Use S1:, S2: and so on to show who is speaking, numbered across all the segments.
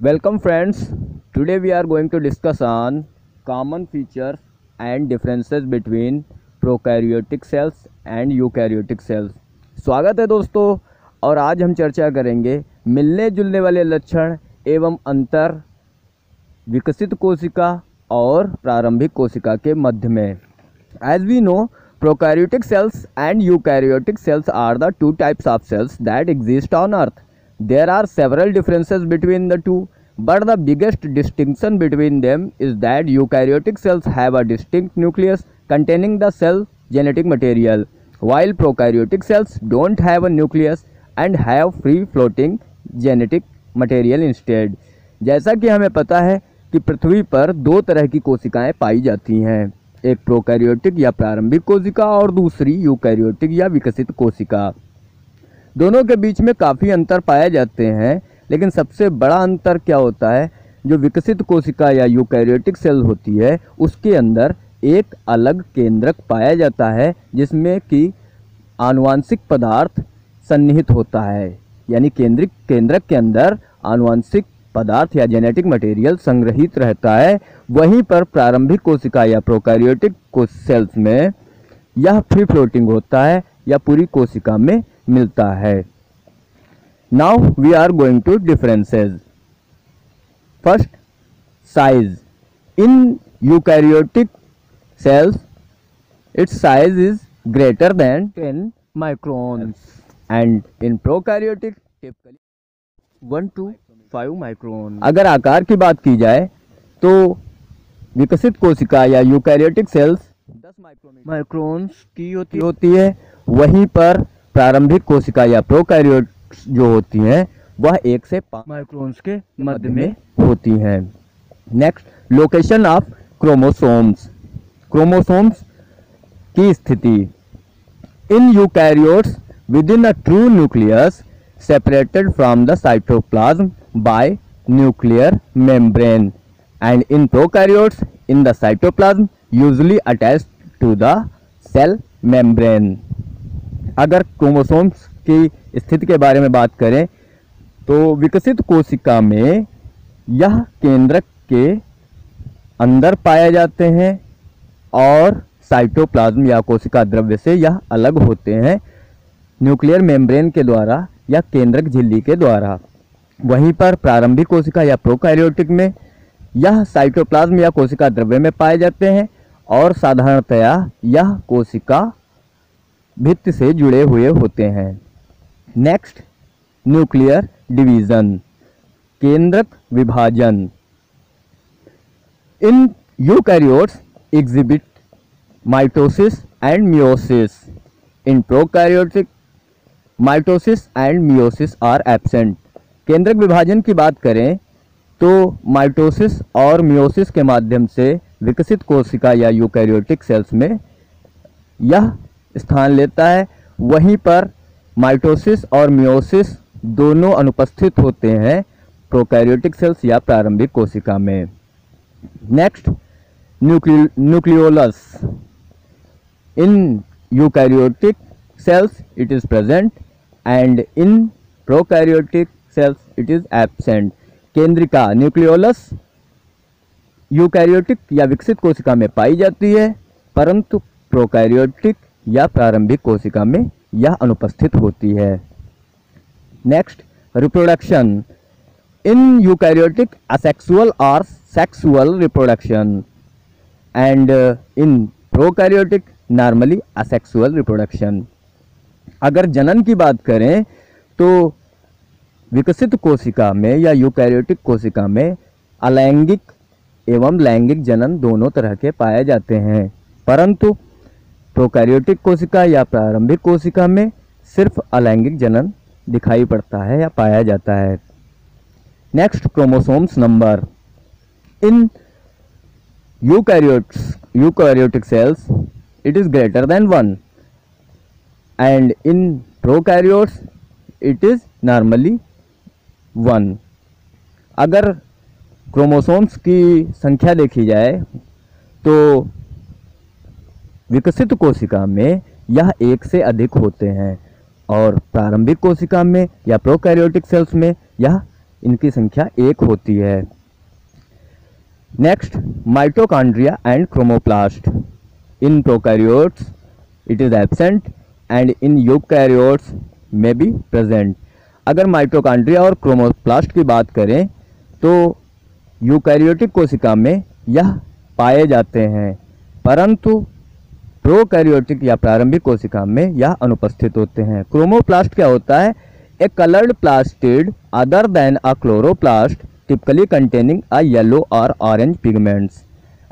S1: Welcome friends. Today we are going to discuss on common features and differences between prokaryotic cells and eukaryotic cells. स्वागत है दोस्तों। और आज हम चर्चा करेंगे मिलने जुलने वाले लक्षण एवं अंतर विकसित कोशिका और प्रारंभिक कोशिका के मध्य में। As we know, prokaryotic cells and eukaryotic cells are the two types of cells that exist on Earth. There are several differences between the two, but the biggest distinction between them is that eukaryotic cells have a distinct nucleus containing the cell genetic material, while prokaryotic cells don't have a nucleus and have free floating genetic material instead. जैसा कि हमें पता है कि पृथ्वी पर दो तरह की कोशिकाएं पाई जाती हैं, एक प्रोकैरियोटिक या प्रारंभिक कोशिका और दूसरी यूकैरियोटिक या विकसित कोशिका। दोनों के बीच में काफ़ी अंतर पाए जाते हैं, लेकिन सबसे बड़ा अंतर क्या होता है, जो विकसित कोशिका या यूकैरियोटिक सेल होती है उसके अंदर एक अलग केंद्रक पाया जाता है जिसमें कि आनुवांशिक पदार्थ सन्निहित होता है, यानी केंद्रक के अंदर आनुवांशिक पदार्थ या जेनेटिक मटेरियल संग्रहित रहता है। वहीं पर प्रारंभिक कोशिका या प्रोकैरियोटिक सेल्स में यह फ्री फ्लोटिंग होता है या पूरी कोशिका में मिलता है। Now we are going to differences. First, size. In eukaryotic cells, its size is greater than 10 microns, and in prokaryotic typically 1 to 5 micron। अगर आकार की बात की जाए तो विकसित कोशिका या यूकैरियोटिक सेल्स 10 माइक्रोन्स की होती है, वहीं पर प्रारंभिक कोशिका या प्रोकैरियोट्स जो होती हैं वह 1 से 5 माइक्रोन्स के मध्य में होती हैं। Next, location of chromosomes. Chromosomes की स्थिति। In eukaryotes within a true nucleus separated from the cytoplasm by nuclear membrane, and in prokaryotes in the cytoplasm usually attached to the cell membrane. अगर chromosomes की स्थिति के बारे में बात करें तो विकसित कोशिका में यह केंद्रक के अंदर पाए जाते हैं और साइटोप्लाज्म या कोशिका द्रव्य से यह अलग होते हैं न्यूक्लियर मेम्ब्रेन के द्वारा या केंद्रक झिल्ली के द्वारा। वहीं पर प्रारंभिक कोशिका या प्रोकैरियोटिक में यह साइटोप्लाज्म या कोशिका द्रव्य में पाए जाते हैं और साधारणतया यह कोशिका भित्ति से जुड़े हुए होते हैं। नेक्स्ट, न्यूक्लियर डिवीजन, केंद्रक विभाजन। In eukaryotes exhibit mitosis and meiosis. In prokaryotic, mitosis and meiosis are absent. केंद्रक विभाजन की बात करें तो माइटोसिस और मियोसिस के माध्यम से विकसित कोशिका या यूकैरियोटिक सेल्स में यह स्थान लेता है, वहीं पर माइटोसिस और मियोसिस दोनों अनुपस्थित होते हैं प्रोकैरियोटिक सेल्स या प्रारंभिक कोशिका में। Next, nucleolus. In eukaryotic cells it is present and in prokaryotic cells it is absent. केंद्रिका न्यूक्लियोलस यूकैरियोटिक या विकसित कोशिका में पाई जाती है, परंतु प्रोकैरियोटिक या प्रारंभिक कोशिका में यह अनुपस्थित होती है। Next, reproduction. In eukaryotic asexual और sexual reproduction, and in prokaryotic normally asexual reproduction। अगर जनन की बात करें तो विकसित कोशिका में या यूकैरियोटिक कोशिका में अलैंगिक एवं लैंगिक जनन दोनों तरह के पाए जाते हैं, परंतु प्रोकैरियोटिक कोशिका या प्रारंभिक कोशिका में सिर्फ अलैंगिक जनन दिखाई पड़ता है या पाया जाता है। Next, chromosomes number. In eukaryotic cells it is greater than 1, and in prokaryotes it is normally 1। अगर क्रोमोसोम्स की संख्या देखी जाए तो विकसित कोशिका में यह 1 से अधिक होते हैं और प्रारंभिक कोशिका में या प्रोकैरियोटिक सेल्स में यह इनकी संख्या 1 होती है। Next, mitochondria and chromoplast. In prokaryotes it is absent and in eukaryotes में बी प्रेजेंट। अगर माइटोकॉन्ड्रिया और क्रोमोप्लास्ट की बात करें तो यूकैरियोटिक कोशिका में यह पाए जाते हैं, परंतु प्रोकैरियोटिक या प्रारंभिक कोशिका में यह अनुपस्थित होते हैं। क्रोमोप्लास्ट क्या होता है? A coloured plastid other than a chloroplast typically containing a yellow or orange pigments.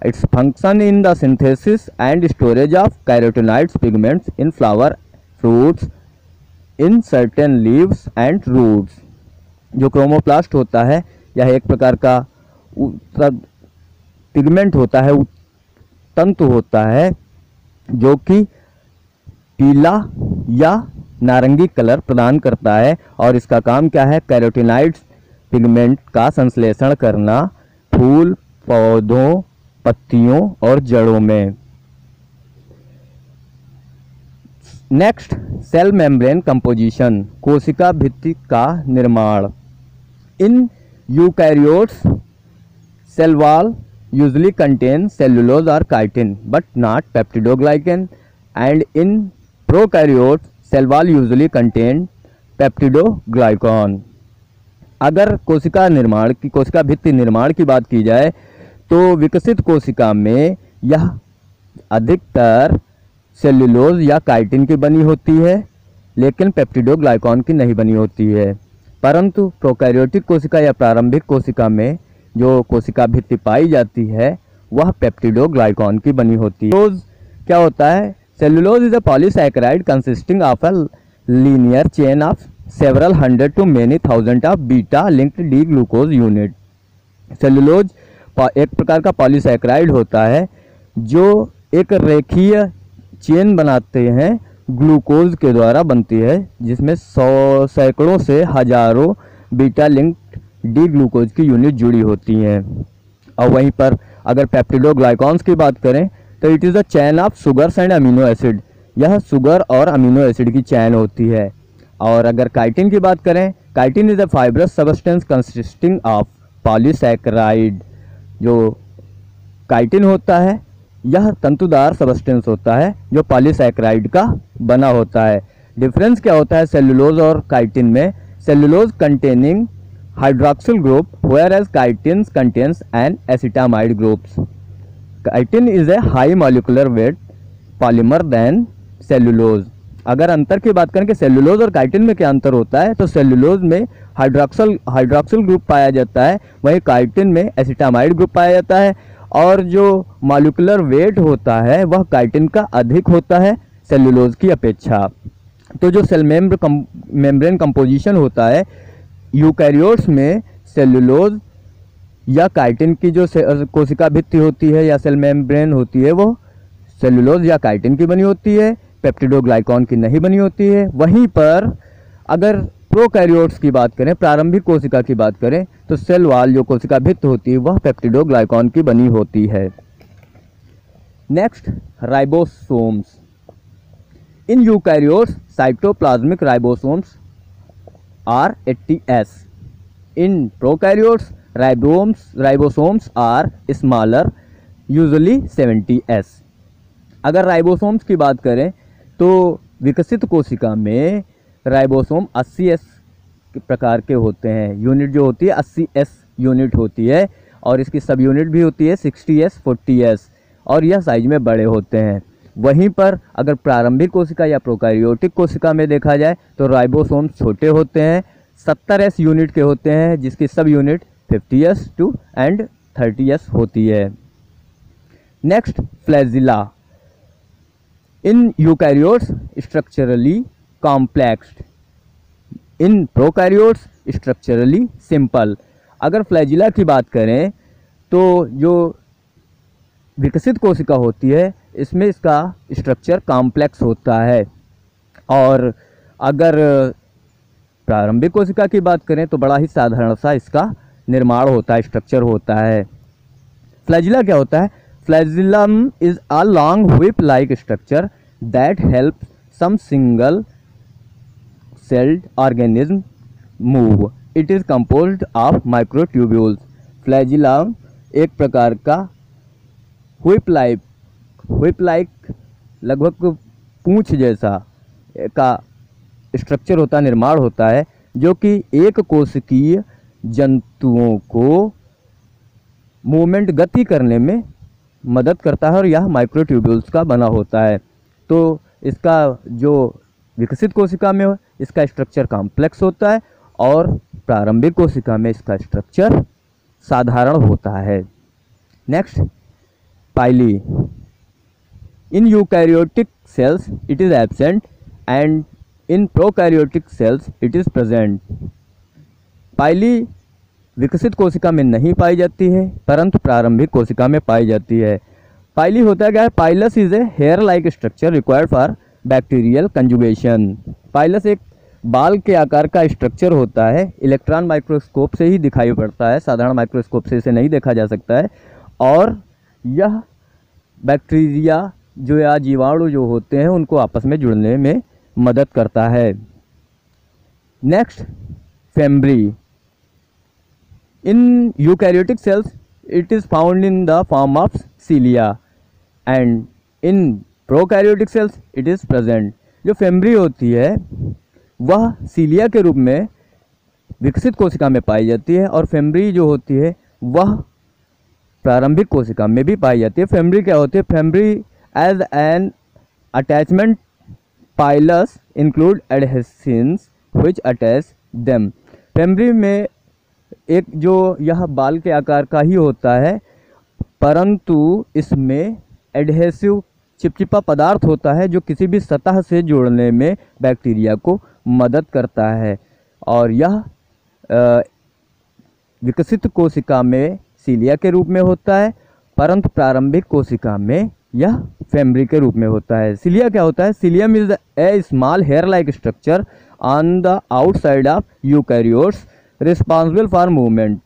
S1: Its function in the synthesis and storage of carotenoids pigments in flower, fruits, in certain leaves and roots. जो chromoplast होता है यह एक प्रकार का pigment होता है, तंतु होता है जो कि पीला या नारंगी कलर प्रदान करता है और इसका काम क्या है? कैरोटिनॉइड्स पिगमेंट का संश्लेषण करना फूल, पौधों, पत्तियों और जड़ों में। नेक्स्ट, सेल मेम्ब्रेन कंपोजिशन, कोशिका भित्ति का निर्माण। In eukaryotes cell wall usually contain cellulose और chitin but not peptidoglycan, and in prokaryotes cell wall usually contain peptidoglycan. अगर कोशिका भित्ति निर्माण की बात की जाए तो विकसित कोशिका में यह अधिकतर सेल्यूलोज या काइटिन की बनी होती है, लेकिन पेप्टिडोग्लाइकॉन की नहीं बनी होती है। परंतु प्रोकैरियोटिक कोशिका या प्रारंभिक कोशिका में जो कोशिका भित्ति पाई जाती है वह पेप्टिडोग्लाइकॉन की बनी होती है। सेल्यूलोज क्या होता है? Cellulose is a polysaccharide consisting of a linear chain of several hundred to many thousand of beta linked D glucose unit। Cellulose एक प्रकार का पॉलीसैकेराइड होता है जो एक रेखीय चेन बनाते हैं, ग्लूकोज के द्वारा बनती है, जिसमें सैकड़ों से हजारों बीटा लिंक्ड डी ग्लूकोज की यूनिट जुड़ी होती हैं। और वहीं पर अगर पेप्टिडोग्लाइकॉन्स की बात करें तो it is a chain of sugars and amino acid. यह शुगर और अमीनो एसिड की चैन होती है। और अगर काइटिन की बात करें, chitin is a fibrous substance consisting of polysaccharide. जो काइटिन होता है यह तंतुदार सबस्टेंस होता है जो पॉलीसैकेराइड का बना होता है। डिफरेंस क्या होता है सेलुलोज और काइटिन में? Cellulose containing hydroxyl group whereas chitin contains an acetamide groups. Chitin is a high molecular weight polymer than cellulose. अगर अंतर की बात करें कि सेलुलोज और काइटिन में क्या अंतर होता है, तो सेलुलोज में हाइड्रोक्सिल ग्रुप पाया जाता है, वहीं काइटिन में एसिटामाइड ग्रुप पाया जाता है। और जो मॉलिक्यूलर वेट होता है वह काइटिन का अधिक होता है सेलुलोज की अपेक्षा। तो जो सेल मेम्ब्रेन कंपोजिशन होता है यूकैरियोट्स में, सेलुलोज या काइटिन की जो कोशिका भित्ति होती है या सेल मेम्ब्रेन होती है वो सेलुलोज या काइटिन की बनी होती है, पेप्टिडोग्लाइकॉन की नहीं बनी होती है। वहीं पर अगर प्रोकैरियोट्स की बात करें, प्रारंभिक कोशिका की बात करें, तो सेल वॉल जो कोशिका भित्त होती है वह पेप्टिडोग्लाइकॉन की बनी होती है। Next, ribosomes. In eukaryotes cytoplasmic ribosomes are 80S। In prokaryotes ribosomes are smaller, usually 70S। अगर राइबोसोम्स की बात करें तो विकसित कोशिका में राइबोसोम 80S प्रकार के होते हैं। यूनिट जो होती है 80S यूनिट होती है और इसकी सब यूनिट भी होती है 60S, 40S और यह साइज में बड़े होते हैं। वहीं पर अगर प्रारंभिक कोशिका या प्रोकैरियोटिक कोशिका में देखा जाए तो राइबोसोम छोटे होते हैं, 70S यूनिट के होते हैं, जिसकी सब unit 50S to and 30S होती है। Next, flagella. In eukaryotes structurally complexed, in prokaryotes structurally simple. अगर फ्लैजिला की बात करें तो जो विकसित कोशिका होती है इसमें इसका स्ट्रक्चर कॉम्प्लेक्स होता है। और अगर प्रारंभिक कोशिका की बात करें तो बड़ा ही साधारण सा इसका निर्माण होता है, स्ट्रक्चर होता है। फ्लैजिला क्या होता है? Flagellum is a long whip-like structure that helps some single-celled organism move. It is composed of microtubules. Flagellum एक प्रकार का व्हिप लाइक लगभग पूंछ जैसा का स्ट्रक्चर होता, निर्माण होता है, जो कि एक कोशिकीय जंतुओं को मूवमेंट गति करने में मदद करता है और यह माइक्रोट्यूब्यूल्स का बना होता है। तो इसका जो विकसित कोशिका में इसका स्ट्रक्चर कॉम्प्लेक्स होता है और प्रारंभिक कोशिका में इसका स्ट्रक्चर साधारण होता है। Next, pili. In eukaryotic cells it is absent and in prokaryotic cells it is present. Pili विकसित कोशिका में नहीं पाई जाती है परंतु प्रारंभिक कोशिका में पाई जाती है। पाइली होता क्या है? Pilus is a hair like structure required for bacterial conjugation. Pilus एक बाल के आकार का स्ट्रक्चर होता है, इलेक्ट्रॉन माइक्रोस्कोप से ही दिखाई पड़ता है, साधारण माइक्रोस्कोप से इसे नहीं देखा जा सकता है, और यह बैक्टीरिया जो या जीवाणु जो होते हैं उनको आपस में जुड़ने में मदद करता है। Next, fimbriae. In eukaryotic cells it is found in the form of cilia and in prokaryotic cells it is present। जो फेम्ब्री होती है वह सीलिया के रूप में विकसित कोशिका में पाई जाती है और फेम्ब्री जो होती है वह प्रारंभिक कोशिका में भी पाई जाती है। फेम्ब्री क्या होती है? Fimbriae as an attachment pilus include adhesins which attach them. Fimbriae में एक जो यह बाल के आकार का ही होता है परंतु इसमें एडहेसिव चिपचिपा पदार्थ होता है जो किसी भी सतह से जोड़ने में बैक्टीरिया को मदद करता है और यह विकसित कोशिका में सीलिया के रूप में होता है परंतु प्रारंभिक कोशिका में यह फेम्ब्री के रूप में होता है। सीलिया क्या होता है? Cilium is a small hair like structure on the outside of eukaryotes responsible for movement.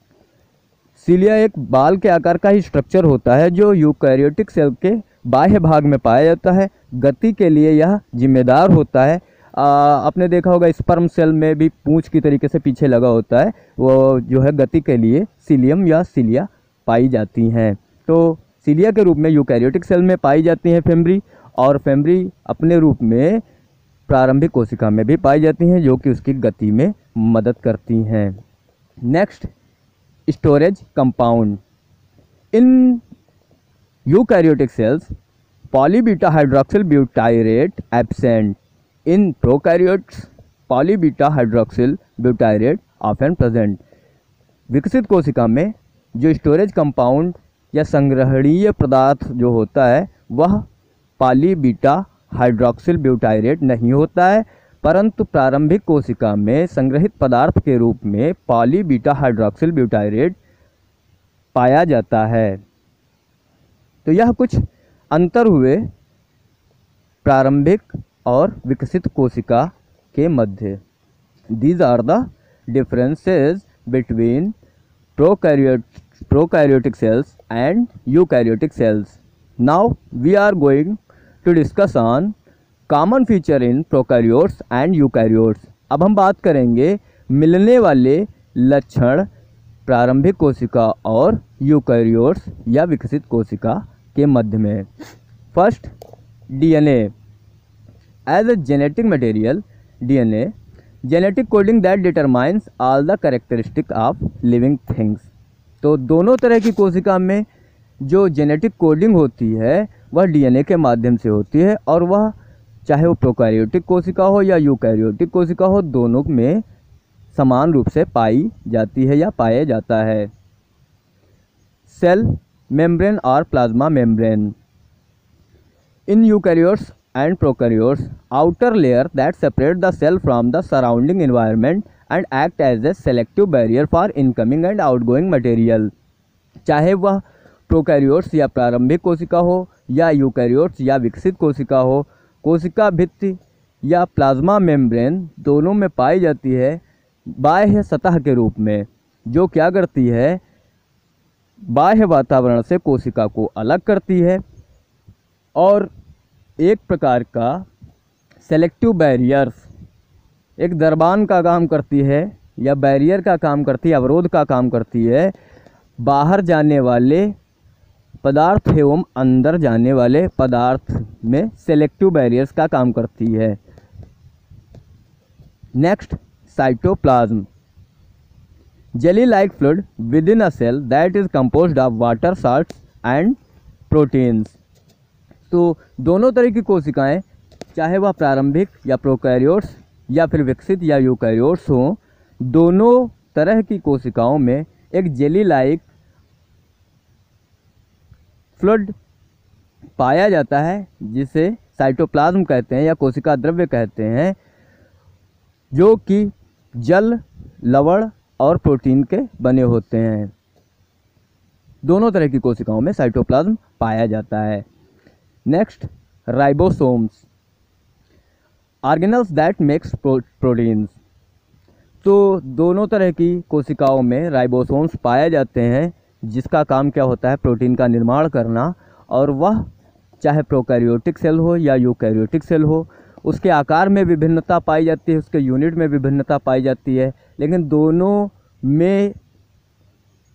S1: Cilia एक बाल के आकार का ही स्ट्रक्चर होता है जो यूकैरियोटिक सेल के बाह्य भाग में पाया जाता है। गति के लिए यह जिम्मेदार होता है। आपने देखा होगा स्पर्म सेल में भी पूंछ की तरीके से पीछे लगा होता है, वो जो है गति के लिए सीलियम या सीलिया पाई जाती हैं। तो सीलिया के रूप में यूकैरियोटिक सेल में पाई जाती हैं फेम्ब्री, और फेम्ब्री अपने रूप में प्रारंभिक कोशिका में भी पाई जाती हैं जो कि उसकी गति में मदद करती हैं। Next, storage compound. In eukaryotic cells poly beta hydroxyl butyrate absent. In prokaryotes poly beta hydroxyl butyrate often present. विकसित कोशिका में जो स्टोरेज कंपाउंड या संग्रहणीय पदार्थ जो होता है वह पॉलीबीटा हाइड्रोक्सिल ब्यूटाइरेट नहीं होता है परंतु प्रारंभिक कोशिका में संग्रहित पदार्थ के रूप में पॉलीबीटा हाइड्रोक्सिल ब्यूटाइरेट पाया जाता है। तो यह कुछ अंतर हुए प्रारंभिक और विकसित कोशिका के मध्य। These are the differences between prokaryotic cells and eukaryotic cells. Now we are going to discuss on common feature in prokaryotes and eukaryotes. अब हम बात करेंगे मिलने वाले लक्षण प्रारंभिक कोशिका और यूकैरियोट्स या विकसित कोशिका के मध्य में। First, DNA as a genetic material. DNA genetic coding that determines all the characteristic of living things. तो दोनों तरह की कोशिका में जो जेनेटिक कोडिंग होती है वह डीएनए के माध्यम से होती है और वह चाहे वो प्रोकैरियोटिक कोशिका हो या यूकैरियोटिक कोशिका हो दोनों में समान रूप से पाई जाती है या पाया जाता है। सेल मेम्ब्रेन और plasma membrane. In eukaryotes and prokaryotes, outer layer that separate the cell from the surrounding environment and act as a selective barrier for incoming and outgoing material। चाहे वह प्रोकैरियोट्स या प्रारंभिक कोशिका हो या यूकैरियोट्स या विकसित कोशिका हो, कोशिका भित्ति या प्लाज्मा मेम्ब्रेन दोनों में पाई जाती है बाह्य सतह के रूप में, जो क्या करती है, बाह्य वातावरण से कोशिका को अलग करती है और एक प्रकार का सेलेक्टिव बैरियर्स, एक दरबान का काम करती है या बैरियर का काम करती है, अवरोध का काम करती है। बाहर जाने वाले पदार्थ एवं अंदर जाने वाले पदार्थ में सेलेक्टिव बैरियर्स का काम करती है। Next, cytoplasm, jelly like fluid within a cell that is composed of water, salts and proteins। तो दोनों तरह की कोशिकाएं, चाहे वह प्रारंभिक या प्रोकैरियोट्स या फिर विकसित या यूकैरियोट्स हों, दोनों तरह की कोशिकाओं में एक जेली लाइक फ्लूइड पाया जाता है जिसे साइटोप्लाज्म कहते हैं या कोशिका द्रव्य कहते हैं, जो कि जल, लवण और प्रोटीन के बने होते हैं। दोनों तरह की कोशिकाओं में साइटोप्लाज्म पाया जाता है। Next, ribosomes, organelles that makes proteins. तो दोनों तरह की कोशिकाओं में राइबोसोम्स पाए जाते हैं जिसका काम क्या होता है, प्रोटीन का निर्माण करना, और वह चाहे प्रोकैरियोटिक सेल हो या यूकैरियोटिक सेल हो, उसके आकार में विभिन्नता पाई जाती है, उसके यूनिट में विभिन्नता पाई जाती है, लेकिन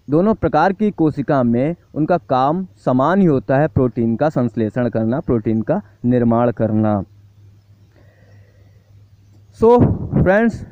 S1: दोनों प्रकार की कोशिका में उनका काम समान ही होता है, प्रोटीन का संश्लेषण करना, प्रोटीन का निर्माण करना। So friends,